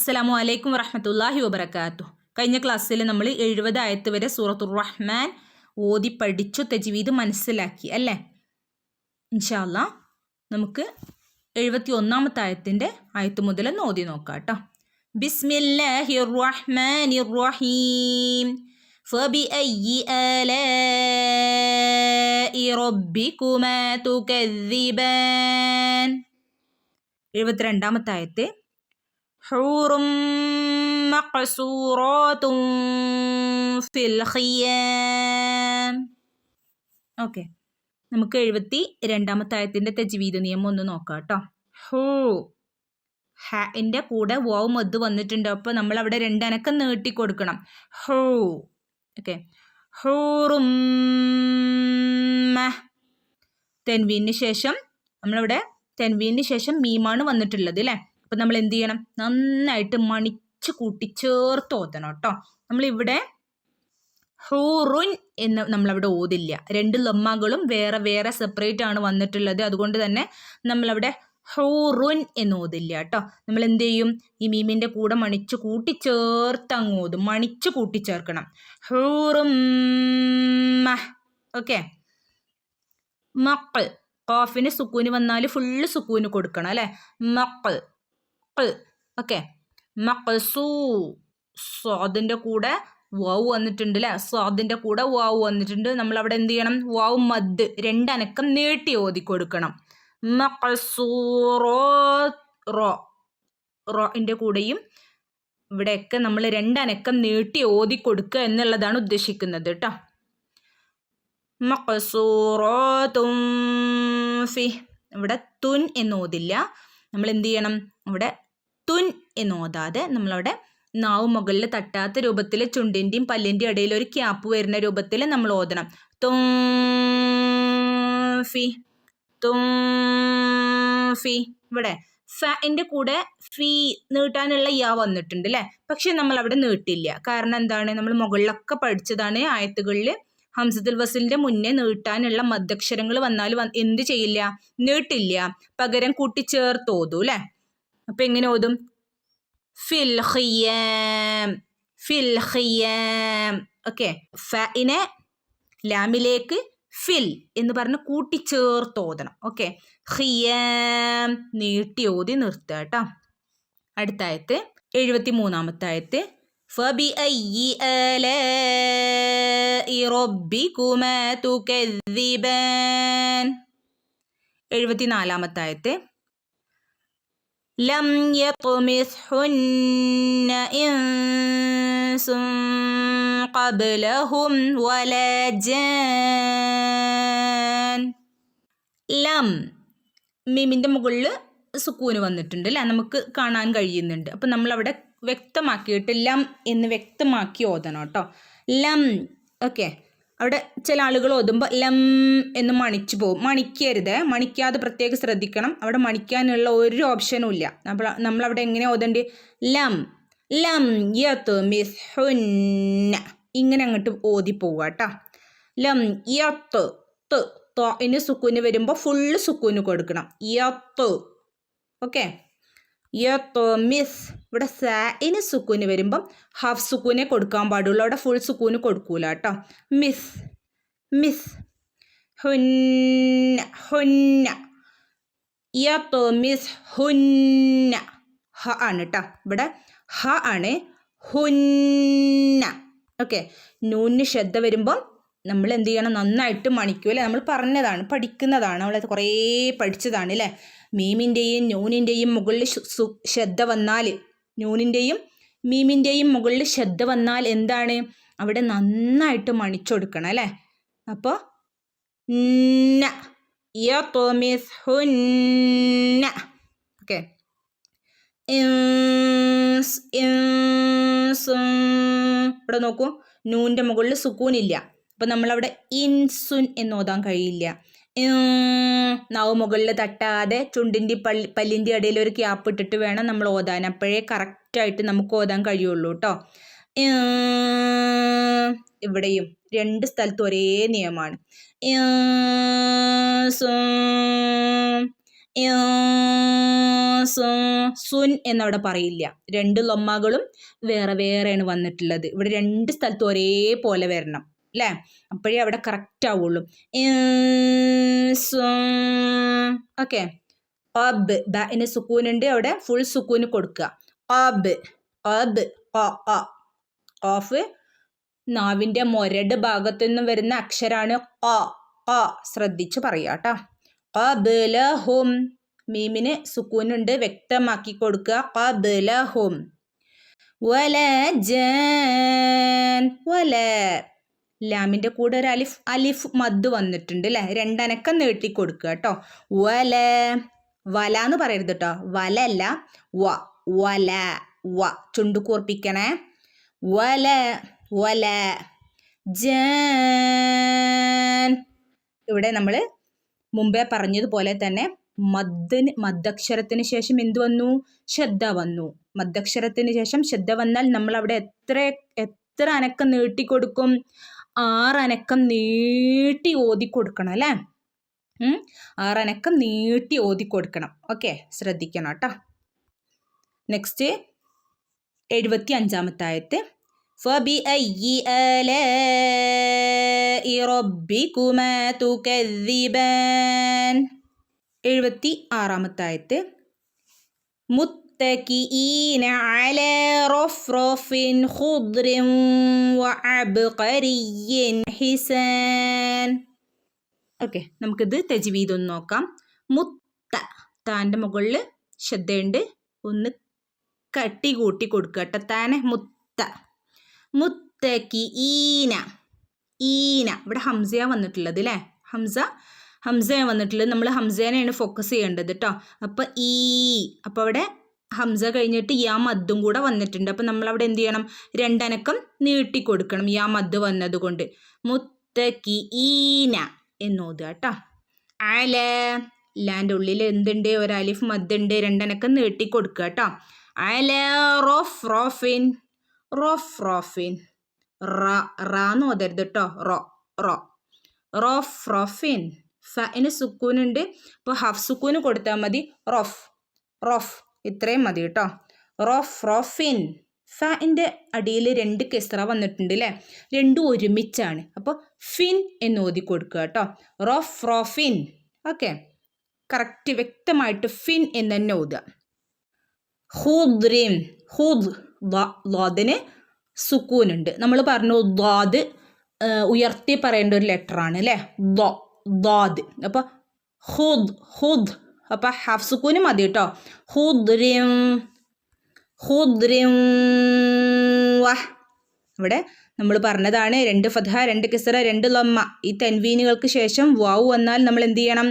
അസ്സലാമു അലൈക്കും വറഹ്മത്തുള്ളാഹി വബറകാതുഹു. കഴിഞ്ഞ ക്ലാസ്സിൽ നമ്മൾ 70 ആയത്ത് വരെ സൂറത്തുർ റഹ്മാൻ ഓതി പഠിച്ചു, തജ്വീദ് മനസ്സിലാക്കി അല്ലേ. ഇൻഷാ അല്ലാഹ് നമുക്ക് 71ാമത്തെ ആയത്ത് മുതൽ ഓതി നോക്കാം കേട്ടോ. ബിസ്മില്ലാഹിർ റഹ്മാനിർ റഹീം. ഫബിഅയ്യി ആലാഇ റബ്ബികുമാ തുകദ്ദിബാൻ. 72ാമത്തെ ആയത്ത് ഹൂറും മഖ്സൂറാത്തും ഫിൽ ഖിയാം. ഓക്കെ, നമുക്ക് 72ാമത്തെ ആയത്തിൻ്റെ തജ്വീദ് നിയമം ഒന്ന് നോക്കാം കേട്ടോ. ഹൂ ഹാൻ്റെ കൂടെ വാവ് മദ് വന്നിട്ടുണ്ട്, അപ്പോൾ നമ്മൾ അവിടെ രണ്ടനക്കം നീട്ടി കൊടുക്കണം. ഹൂ. ഓക്കെ, ഹൂറും തെൻവീന് ശേഷം നമ്മളവിടെ തെൻവീന് ശേഷം മീമാണ് വന്നിട്ടുള്ളത് അല്ലേ. അപ്പം നമ്മൾ എന്ത് ചെയ്യണം? നന്നായിട്ട് മണിച്ച് കൂട്ടി ചേർത്ത് ഓതണം കേട്ടോ. നമ്മളിവിടെ ഹൂറുൻ എന്ന് നമ്മളവിടെ ഓതില്ല, രണ്ട് ലമ്മകളും വേറെ വേറെ സെപ്പറേറ്റ് ആണ് വന്നിട്ടുള്ളത്. അതുകൊണ്ട് തന്നെ നമ്മളവിടെ ഹൂറുൻ എന്ന് ഓതില്ല കേട്ടോ. നമ്മൾ എന്ത് ചെയ്യും? ഈ മീമിൻ്റെ കൂടെ മണിച്ച് കൂട്ടി ചേർത്ത് അങ്ങ് ഓതും. മണിച്ച് കൂട്ടി ചേർക്കണം. ഹൂറും. ഓക്കെ, മക്കൾ ഖാഫിന് സുക്കൂന് വന്നാൽ ഫുള്ള് സുക്കൂന് കൊടുക്കണം അല്ലേ. മക്കൾ. ഓക്കെ, മഖ്സൂ സ്വാദിൻ്റെ കൂടെ വാവ് വന്നിട്ടുണ്ട് അല്ലേ. സ്വാദിൻ്റെ കൂടെ വാവ് വന്നിട്ടുണ്ട്. നമ്മൾ അവിടെ എന്ത് ചെയ്യണം? വാവ് മദ് രണ്ടനക്കം നീട്ടി ഓതി കൊടുക്കണം. റോൻ്റെ കൂടെയും ഇവിടെയൊക്കെ നമ്മൾ രണ്ടനക്കം നീട്ടി ഓതി കൊടുക്കുക എന്നുള്ളതാണ് ഉദ്ദേശിക്കുന്നത് കേട്ടോ. മഖ്സൂറാത്തും ഫി. ഇവിടെ തുൻ എന്ന് ഓതില്ല. നമ്മൾ എന്ത് ചെയ്യണം? ഇവിടെ തുൻ എന്ന് ഓതാതെ നമ്മളവിടെ നാവ് മുകളിൽ തട്ടാത്ത രൂപത്തിൽ ചുണ്ടിൻ്റെയും പല്ലിൻ്റെയും ഇടയിൽ ഒരു ക്യാപ്പ് വരുന്ന രൂപത്തിൽ നമ്മൾ ഓതണം. തുംഫി തുംഫി. ഇവിടെ ഫിൻ്റെ കൂടെ ഫീ നീട്ടാനുള്ള യാ വന്നിട്ടുണ്ട് അല്ലേ. പക്ഷെ നമ്മൾ അവിടെ നീട്ടില്ല. കാരണം എന്താണ്? നമ്മൾ മുകളിലൊക്കെ പഠിച്ചതാണ് ആയത്തുകളിൽ ഹംസത്തുൽ വസ്ലിൻ്റെ മുന്നേ നീട്ടാനുള്ള മദ്ദക്ഷരങ്ങൾ വന്നാൽ എന്ത് ചെയ്യില്ല? നീട്ടില്ല, പകരം കൂട്ടിച്ചേർത്ത് ഓതും അല്ലേ. അപ്പം എങ്ങനെ ഓതും? ഫിൽ ഖിയാം, ഫിൽ ഖിയാം. ഓക്കെ, ഫഇനെ ലാമിലേക്ക് ഫിൽ എന്ന് പറഞ്ഞ് കൂട്ടിച്ചേർത്ത് ഓതണം. ഓക്കെ, ഖിയാം നീട്ടി ഓതി നിർത്തുക കേട്ടോ. അടുത്ത ആയത്ത് 73ാമത്തെ ആയത്ത്. ഫബിഅയ്യി ആലാഇ റബ്ബികുമാ തുകദ്ദിബാൻ. 74ാമത്തെ ആയത്ത്. ലം യത്മിസ്ഹുന്ന ഇൻസുൻ ഖബ്ലഹും വലാ ജാൻ. ലം മീമിൻ്റെ മുകളിൽ സുക്കൂന് വന്നിട്ടുണ്ട് അല്ലേ, നമുക്ക് കാണാൻ കഴിയുന്നുണ്ട്. അപ്പം നമ്മളവിടെ വ്യക്തമാക്കിയിട്ട് ലം എന്ന് വ്യക്തമാക്കി ഓതണം കേട്ടോ. ലം. ഓക്കെ, അവിടെ ചില ആളുകൾ ഓതുമ്പോൾ ലം എന്ന് മണിച്ചു പോകും. മണിക്കരുത്, മണിക്കാതെ പ്രത്യേകം ശ്രദ്ധിക്കണം. അവിടെ മണിക്കാനുള്ള ഒരു ഓപ്ഷനും ഇല്ല. നമ്മളവിടെ എങ്ങനെ ഓതേണ്ടി? ലം ലം യത്മിസ്ഹുന്ന ഇങ്ങനെ അങ്ങോട്ട് ഓതി പോവുക കേട്ടോ. ലം യത്ത് ഇനി സുക്കൂന് വരുമ്പോൾ ഫുള്ള് സുക്കൂന് കൊടുക്കണം. യത്ത്. ഓക്കെ, യത്മിസ്. ഇവിടെ സാഇന് സുക്കൂന് വരുമ്പം ഹാഫ് സുക്കൂനെ കൊടുക്കാൻ പാടുള്ളൂ, അവിടെ ഫുൾ സുക്കൂന് കൊടുക്കൂല കേട്ടോ. Miss miss. ഹുന്ന ഹുന്ന യത്മിസ് ഹുന്ന. ഹ ആണ് കേട്ടോ, ഇവിടെ ഹ ആണ്. ഹുന്ന. ഓക്കെ, നൂന് ശ്രദ്ധ വരുമ്പം നമ്മൾ എന്ത് ചെയ്യണം? നന്നായിട്ട് മണിക്കും അല്ലേ. നമ്മൾ പറഞ്ഞതാണ്, പഠിക്കുന്നതാണ്, നമ്മളത് കുറേ പഠിച്ചതാണ് അല്ലേ. മീമിൻ്റെയും നൂനിൻ്റെയും മുകളിൽ ശ്രദ്ധ വന്നാൽ, നൂനിൻ്റെയും മീമിൻ്റെയും മുകളിൽ ശ്രദ്ധ വന്നാൽ എന്താണ്? അവിടെ നന്നായിട്ട് മണിച്ചെടുക്കണം അല്ലേ. അപ്പോൾ ഓക്കെ, ഇവിടെ നോക്കൂ, നൂൻ്റെ മുകളിൽ സുക്കൂനില്ല. അപ്പം നമ്മളവിടെ ഇൻസുൻ എന്ന് ഓതാൻ കഴിയില്ല. നാവ് മുകളിൽ തട്ടാതെ ചുണ്ടിൻ്റെ പല്ലിൻ്റെ ഇടയിൽ ഒരു ക്യാപ്പ് ഇട്ടിട്ട് വേണം നമ്മൾ ഓതാൻ. അപ്പോഴേ കറക്റ്റായിട്ട് നമുക്ക് ഓതാൻ കഴിയുള്ളൂ കേട്ടോ. ഇവിടെയും രണ്ട് സ്ഥലത്തും ഒരേ നിയമമാണ്. സുൻ എന്നവിടെ പറയില്ല. രണ്ട് ലൊമ്മകളും വേറെ വേറെയാണ് വന്നിട്ടുള്ളത്. ഇവിടെ രണ്ട് സ്ഥലത്തും ഒരേപോലെ വരണം അല്ലേ, അപ്പോഴേ അവിടെ കറക്റ്റ് ആവുള്ളൂ. ഓക്കെ. അബ് ബിന് സുക്കൂനുണ്ട്, അവിടെ ഫുൾ സുക്കൂന് കൊടുക്കുക. അബ് അബ് ഓഫ് നാവിൻ്റെ മൊരട് ഭാഗത്തു നിന്നും വരുന്ന അക്ഷരാണ് അ. ശ്രദ്ധിച്ച് പറയാട്ടോ. ഖബ്ലഹും മീമിന് സുക്കൂനുണ്ട്, വ്യക്തമാക്കി കൊടുക്കുക. ഖബ്ലഹും. വല ജാൻ വല ലാമിൻ്റെ കൂടെ ഒരു അലിഫ് മദ് വന്നിട്ടുണ്ട് അല്ലേ, രണ്ടനക്കം നീട്ടി കൊടുക്കുക കേട്ടോ. വല എന്ന് പറയരുത് കേട്ടോ, വലല്ല വല ചുണ്ടു കൂർപ്പിക്കണേ. വല ജാൻ. ഇവിടെ നമ്മൾ മുമ്പേ പറഞ്ഞതുപോലെ തന്നെ മദ്ദക്ഷരത്തിന് ശേഷം എന്ത് വന്നു? ശബ്ദ വന്നു. മദ്ദക്ഷരത്തിന് ശേഷം ശബ്ദ വന്നാൽ നമ്മൾ അവിടെ എത്ര അനക്കം നീട്ടിക്കൊടുക്കും? 6 അനക്കം നീട്ടി ഓതി കൊടുക്കണം അല്ലേ. 6 അനക്കം നീട്ടി ഓതി കൊടുക്കണം. ഓക്കെ, ശ്രദ്ധിക്കണം കേട്ടോ. നെക്സ്റ്റ് 75-ാമത്തെ ആയത്ത്. فبأي آلاء ربكما تكذبان. 76-ാമത്തെ ആയത്ത്. متكئين على رفرف خضر وعبقري حسان. ഓക്കെ, നമുക്കിത് തജ്വീദ് ഒന്ന് നോക്കാം. താൻ്റെ മുകളിൽ ശബ്ദമുണ്ട്, ഒന്ന് കട്ടി കൂട്ടി കൊടുക്കുക കേട്ടോ. താനെ മുത്തക്കിഈന. ഇവിടെ ഹംസ വന്നിട്ടുള്ളത് അല്ലേ, ഹംസ വന്നിട്ടുള്ളത്. നമ്മൾ ഹംസേനെയാണ് ഫോക്കസ് ചെയ്യേണ്ടത് കേട്ടോ. അപ്പോൾ അവിടെ ഹംസ കഴിഞ്ഞിട്ട് യാ മദ്ദും കൂടെ വന്നിട്ടുണ്ട്. അപ്പോൾ നമ്മളവിടെ എന്ത് ചെയ്യണം? രണ്ടനക്കം നീട്ടി കൊടുക്കണം യാ മദ് വന്നത് കൊണ്ട്. മുത്തക്കിഈന എന്നോതുക കേട്ടോ. ലാൻ്റെ ഉള്ളിൽ എന്തുണ്ട്? ഒരു അലിഫ് മദ്ദുണ്ട്, രണ്ടനക്കം നീട്ടി കൊടുക്കുക കേട്ടോ. അല റോഫിൻ റാന്ന് ഓതരുത് കേട്ടോ. റോഫിൻ. ഫിന് സുക്കൂനുണ്ട്, അപ്പോൾ ഹാഫ് സുക്കൂന് കൊടുത്താൽ മതി. റോഫ് ഇത്രയും മതി കേട്ടോ. റോഫിൻ. ഫിൻ്റെ അടിയിൽ 2 കെസ്റ വന്നിട്ടുണ്ട് അല്ലേ, രണ്ടും ഒരുമിച്ചാണ്. അപ്പോൾ ഫിൻ എന്ന് ഓതി കൊടുക്കുക കേട്ടോ. റോഫിൻ. ഓക്കെ, കറക്റ്റ് വ്യക്തമായിട്ട് ഫിൻ എന്ന് തന്നെ ഓതുക. ഹുദ്രിൻ. ദ്വാദിന് സുക്കൂനുണ്ട്. നമ്മൾ പറഞ്ഞു ദ്വാദ് ഉയർത്തി പറയേണ്ട ഒരു ലെറ്ററാണ് അല്ലേ, ദ്വാദ്. അപ്പോൾ ഹുദ്. അപ്പോൾ ഹാഫ് സുക്കൂന് മതി കേട്ടോ. ഹുദ്രിൻ. ഇവിടെ നമ്മൾ പറഞ്ഞതാണ് 2 ഫത്ഹ 2 കിസ്റ 2 ലമ്മ. ഈ തൻവീനുകൾക്ക് ശേഷം വാവ് വന്നാൽ നമ്മൾ എന്ത് ചെയ്യണം?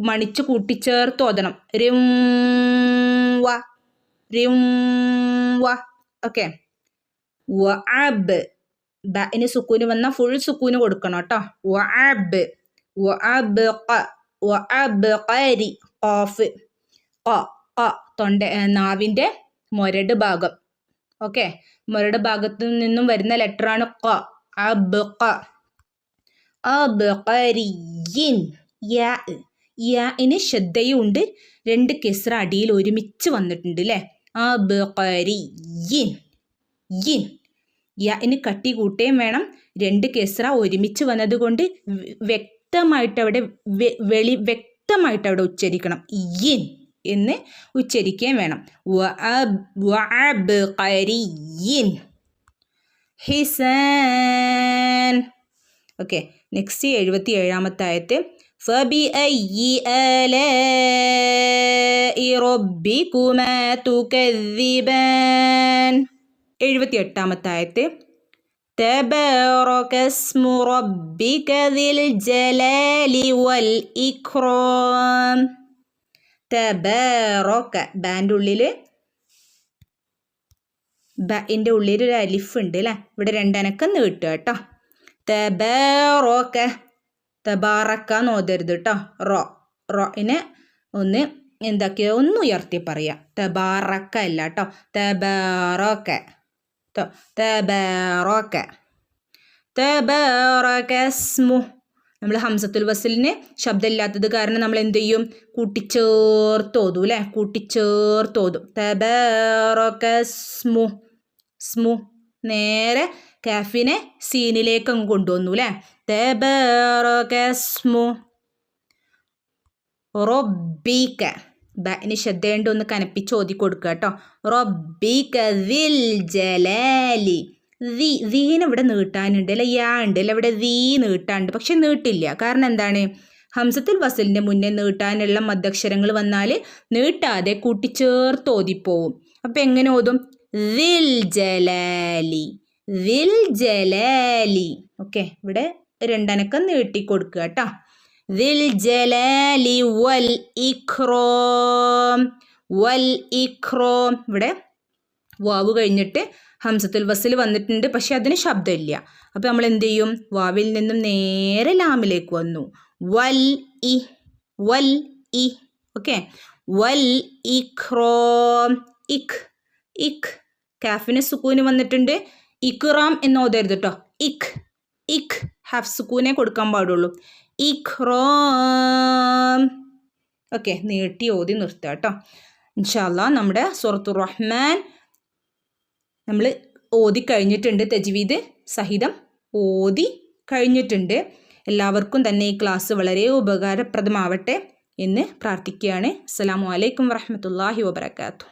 മണിച്ച് കൂട്ടിച്ചേർത്ത് ഓതണം. റിംവ. ഓക്കെ. വഅബ്. ബിന് സുക്കൂന് വന്നാൽ ഫുൾ സുക്കൂന് കൊടുക്കണം കേട്ടോ. വഅബ്ഖരി. ഖാഫ്. നാവിൻ്റെ മൊരട് ഭാഗം. ഓക്കെ, മൊരട് ഭാഗത്തു നിന്നും വരുന്ന ലെറ്ററാണ് ഖ. അബ്ഖരിയിൻ. യാഇന് ശദ്ദയും ഉണ്ട്, 2 കിസ്റ അടിയിൽ ഒരുമിച്ച് വന്നിട്ടുണ്ട് അല്ലേ. അബ്ഖരിയിൻ. യാഇന് കട്ടി കൂട്ടുകയും വേണം, 2 കിസ്റ ഒരുമിച്ച് വന്നതുകൊണ്ട് വ്യക്തമായിട്ട് അവിടെ ഉച്ചരിക്കണം. ഇൻ എന്ന് ഉച്ചരിക്കുകയും വേണം. വഅബ്ഖരിയിൻ ഹിസാൻ. ഓക്കെ, നെക്സ്റ്റ് 77-ാമത്തെ ആയത്ത്. ഫബിഅയ്യി ആലാഇ റബ്ബികുമാ തുകദ്ദിബാൻ. 78-ാമത്തെ ആയത്ത്. തബാറക ഇസ്മു റബ്ബിക ദിൽ ജലാലി വൽ ഇക്റാം. തബാറക. ബാൻ്റെ ഉള്ളിൽ ബിൻ്റെ ഉള്ളിൽ ഒരു അലിഫ് ഉണ്ട് അല്ലേ, ഇവിടെ 2 അനക്കം നീട്ടുക കേട്ടോ. തബാറക്ക എന്ന് ഓതരുത് കേട്ടോ. റോയിനെ ഒന്ന് എന്താക്കിയ ഒന്ന് ഉയർത്തി പറയാം. തബാറക്ക അല്ല കേട്ടോ, തബാറക. തബാറക ഇസ്മു. നമ്മൾ ഹംസത്തുൽ വസ്ലിന് ശബ്ദമില്ലാത്തത് കാരണം നമ്മൾ എന്ത് ചെയ്യും? കൂട്ടിച്ചേർത്തോതും അല്ലേ? കൂട്ടിച്ചേർത്തോതും. തബാറകസ്മു, സ്മു നേരെ കാഫിനെ സീനിലേക്ക് അങ്ങ് കൊണ്ടുവന്നു അല്ലേ? തബാറകസ്മു റബ്ബിക, ബഇന് ശബ്ദമുണ്ട്, ഒന്ന് കനപ്പിച്ച് ഓതി കൊടുക്കുക കേട്ടോ. റബ്ബിക ദിൽ ജലാലി, ദീന് ഇവിടെ നീട്ടാനുണ്ട് അല്ലെ? യാ ഉണ്ട് അല്ലെ? ഇവിടെ ദീ നീട്ടാനുണ്ട്, പക്ഷെ നീട്ടില്ല. കാരണം എന്താണ്? ഹംസത്തുൽ വസലിൻ്റെ മുന്നേ നീട്ടാനുള്ള മദ്ദക്ഷരങ്ങൾ വന്നാൽ നീട്ടാതെ കൂട്ടിച്ചേർത്ത് ഓതിപ്പോവും. അപ്പം എങ്ങനെ ഓതും? ദിൽ ജലാലി, ദിൽ ജലാലി. ഓക്കെ, ഇവിടെ രണ്ടനക്കം നീട്ടി കൊടുക്കുക കേട്ടോ. ദിൽ ജലാലി വൽ ഇക്റാം, വൽ ഇക്റാം. ഇവിടെ വാവ് കഴിഞ്ഞിട്ട് ഹംസത്തുൽ വസ്ൽ വന്നിട്ടുണ്ട്, പക്ഷെ അതിന് ശബ്ദമില്ല. അപ്പോൾ നമ്മൾ എന്ത് ചെയ്യും? വാവിൽ നിന്നും നേരെ ലാമിലേക്ക് വന്നു. വൽ ഇ, വൽ ഇ. ഓക്കെ, വൽ ഇക്റാം, ഇഖ്, ഇഖ്. കാഫിന് സുക്കൂന് വന്നിട്ടുണ്ട്. ഇക്റാം എന്ന് ഓതരുത് കേട്ടോ. ഇഖ്, ഇഖ്. ഹാഫ് സുക്കൂനെ കൊടുക്കാൻ പാടുള്ളൂ. ഇഖ്റാം. ഓക്കെ, നീട്ടി ഓതി നിർത്തുക കേട്ടോ. ഇൻഷാ അല്ലാഹ് നമ്മുടെ സൂറത്തുർ റഹ്മാൻ നമ്മൾ ഓതി കഴിഞ്ഞിട്ടുണ്ട്. തജ്വീദ് സഹിതം ഓതി കഴിഞ്ഞിട്ടുണ്ട്. എല്ലാവർക്കും തന്നെ ഈ ക്ലാസ് വളരെ ഉപകാരപ്രദമാവട്ടെ എന്ന് പ്രാർത്ഥിക്കുകയാണ്. അസ്സലാമു അലൈക്കും വറഹ്മത്തുള്ളാഹി വബറകാതുഹു.